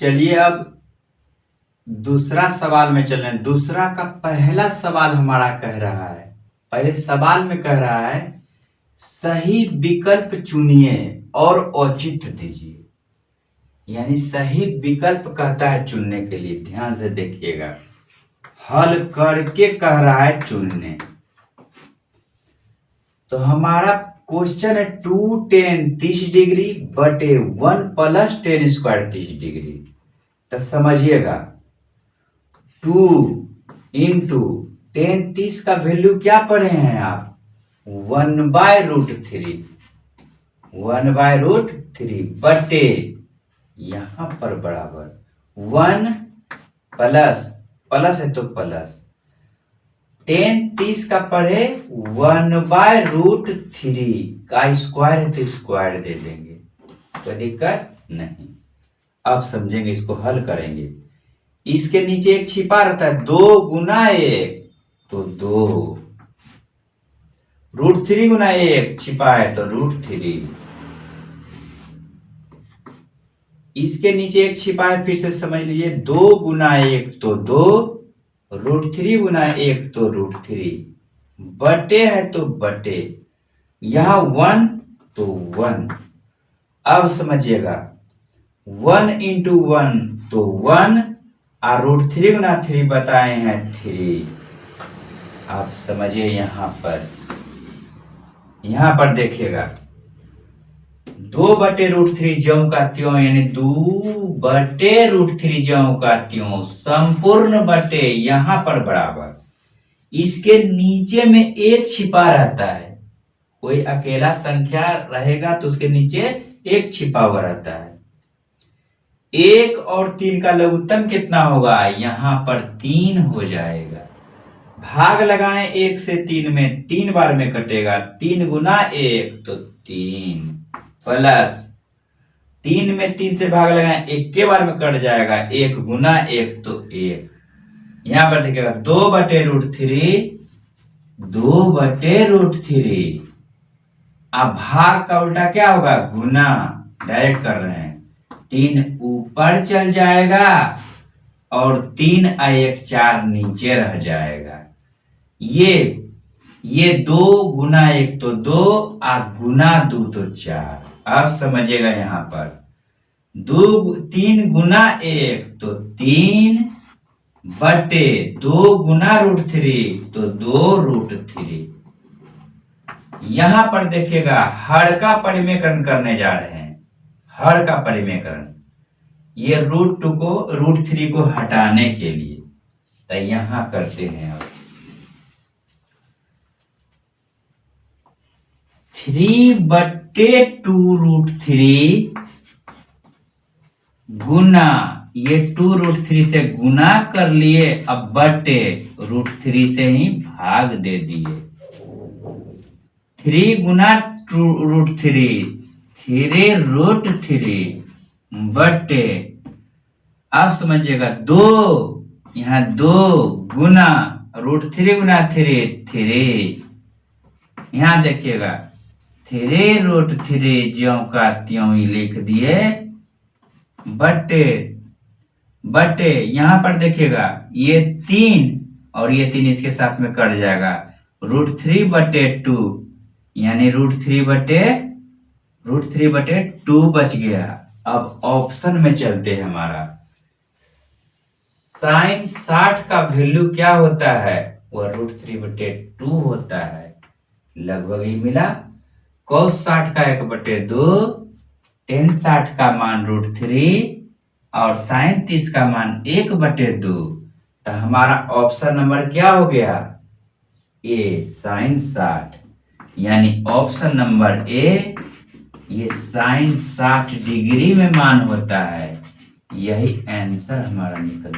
चलिए अब दूसरा सवाल में चलें। दूसरा का पहला सवाल हमारा कह रहा है, पहले सवाल में कह रहा है सही विकल्प चुनिए और औचित्य दीजिए। यानी सही विकल्प कहता है चुनने के लिए, ध्यान से देखिएगा। हल करके कह रहा है चुनने। तो हमारा क्वेश्चन है 2tan 30 डिग्री बटे 1 + tan स्क्वायर 30 डिग्री। तो समझिएगा 2 इंटू tan 30 का वैल्यू क्या पढ़े हैं आप? 1/√3 बटे यहां पर बराबर 1 प्लस है तो प्लस tan 30 का पढ़े 1/√3 का स्क्वायर है तो स्क्वायर दे देंगे, कोई दिक्कत नहीं। अब समझेंगे, इसको हल करेंगे। इसके नीचे एक छिपा रहता है, 2 गुना 1 तो 2, √3 गुना 1 छिपा है तो √3। इसके नीचे एक छिपा है, फिर से समझ लीजिए, 2 गुना 1 तो 2, √3 गुना 1 तो √3, बटे है तो बटे, यहां 1 तो 1। अब समझिएगा 1 इंटू 1 तो 1 और √3 गुना 3 बताए हैं 3। आप समझिए यहां पर देखिएगा 2 बटे √3 ज्यों का त्यों, यानी 2 बटे √3 ज्यों का त्यों, संपूर्ण बटे यहां पर बराबर। इसके नीचे में एक छिपा रहता है, कोई अकेला संख्या रहेगा तो उसके नीचे एक छिपा हुआ रहता है। 1 और 3 का लघुत्तम कितना होगा? यहां पर 3 हो जाएगा। भाग लगाएं 1 से 3 में, 3 बार में कटेगा, 3 गुना 1 तो 3, प्लस 3 में 3 से भाग लगाएं 1 के बार में कट जाएगा, 1 गुना 1 तो 1। यहां पर देखिएगा 2 बटे √3। अब भाग का उल्टा क्या होगा? गुना, डायरेक्ट कर रहे हैं। 3 ऊपर चल जाएगा और 3 और 1 4 नीचे रह जाएगा। ये 2 गुना 1 तो 2 और गुना 2 तो 4। अब समझिएगा यहां पर 3 गुना 1 तो 3 बटे 2 गुना √3 तो 2√3। यहां पर देखिएगा हर का परिमेयकरण करने जा रहे हैं, हर का परिमेयकरण, ये √3 को हटाने के लिए। तो यहां करते हैं अब 3 बटे 2√3 गुना, ये 2√3 से गुना कर लिए, अब बटे √3 से ही भाग दे दिए। 3 गुना √3 3√3 बटे, अब समझिएगा 2, यहां 2 गुना √3 गुना 3, यहां देखिएगा 3√3 ज्यों का त्यों ही लिख दिए, बटे यहां पर देखिएगा ये 3 और ये 3 इसके साथ में कट जाएगा, √3 बटे 2, यानी √3 बटे 2 बच गया। अब ऑप्शन में चलते हैं। हमारा sin 60 का वैल्यू क्या होता है? वह √3 बटे 2 होता है, लगभग ही मिला। cos 60 का 1 बटे 2, tan 60 का मान √3 और sin 30 का मान 1 बटे 2। तो हमारा ऑप्शन नंबर क्या हो गया? ए, sin 60, यानी ऑप्शन नंबर ए, ये sin 60 डिग्री में मान होता है। यही आंसर हमारा निकल